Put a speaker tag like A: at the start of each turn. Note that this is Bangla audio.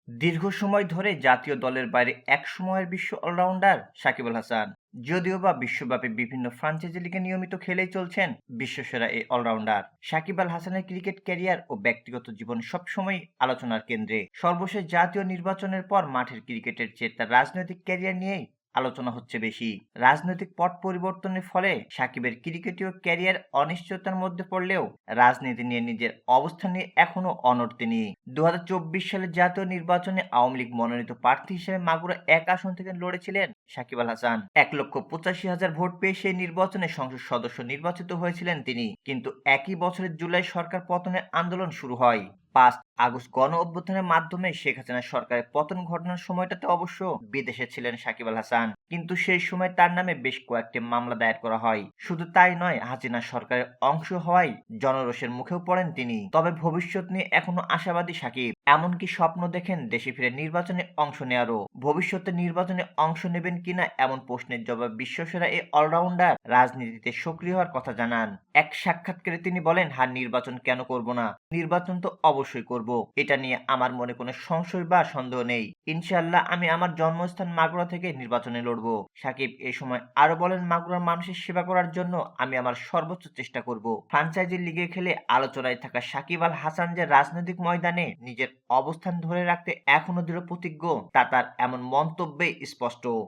A: দীর্ঘ সময় ধরে জাতীয় দলের বাইরে একসময়ের বিশ্ব অলরাউন্ডার সাকিব আল হাসান। যদিও বা বিশ্বব্যাপী বিভিন্ন ফ্রাঞ্চাইজি লিগে নিয়মিত খেলেই চলছেন বিশ্বসেরা এই অলরাউন্ডার। সাকিব আল হাসানের ক্রিকেট ক্যারিয়ার ও ব্যক্তিগত জীবন সবসময় আলোচনার কেন্দ্রে। সর্বশেষ জাতীয় নির্বাচনের পর মাঠের ক্রিকেটের চেয়ে তার রাজনৈতিক ক্যারিয়ার নিয়েই আলোচনা হচ্ছে বেশি। রাজনৈতিক পট পরিবর্তনের ফলে সাকিবের ক্রিকেটীয় ক্যারিয়ার অনিশ্চয়তার মধ্যে পড়লেও রাজনীতি নিয়ে নিজের অবস্থান নিয়ে এখনো অনড় তিনি। ২০২৪ সালের জাতীয় নির্বাচনে আওয়ামী লীগ মনোনীত প্রার্থী হিসেবে মাগুরা ১ আসন থেকে লড়েছিলেন সাকিব আল হাসান। ১,৮৫,০০০ ভোট পেয়ে সেই নির্বাচনে সংসদ সদস্য নির্বাচিত হয়েছিলেন তিনি। কিন্তু একই বছরের জুলাই সরকার পতনের আন্দোলন শুরু হয়। ৫ আগস্ট গণ অভ্যুত্থানের মাধ্যমে শেখ হাসিনা সরকারের পতন ঘটানোর সময়টাতে অবশ্য বিদেশে ছিলেন সাকিব আল হাসান। কিন্তু সেই সময় তার নামে বেশ কয়েকটি মামলা দায়ের করা হয়। শুধু তাই নয়, হাসিনা সরকারের অংশ হওয়ায় জনরোষের মুখেও পড়েন তিনি। তবে ভবিষ্যৎ নিয়ে এখনো আশাবাদী সাকিব। এমনকি স্বপ্ন দেখেন দেশে ফিরে নির্বাচনে অংশ নেয়ারও। ভবিষ্যতে নির্বাচনে অংশ নেবেন কিনা এমন প্রশ্নের জবাব বিশ্বসেরা এই অলরাউন্ডার রাজনীতিতে সক্রিয় হওয়ার কথা জানান। এক সাক্ষাৎকারে তিনি বলেন, হ্যাঁ, নির্বাচন কেন করব না? নির্বাচন তো অবশ্যই করব। এটা নিয়ে আমার মনে কোনো সংশয় বা সন্দেহ নেই। ইনশাআল্লাহ আমি আমার জন্মস্থান মাগুরা থেকে নির্বাচনে লড়ব। সাকিব এ সময় আরো বলেন, মাগুরার মানুষের সেবা করার জন্য আমি আমার সর্বোচ্চ চেষ্টা করব। ফ্রাঞ্চাইজি লিগে খেলে আলোচনায় থাকা সাকিব আল হাসান যে রাজনৈতিক ময়দানে নিজের অবস্থান ধরে রাখতে এখনো দৃঢ় প্রতিজ্ঞ, তা তার এমন মন্তব্যে স্পষ্ট।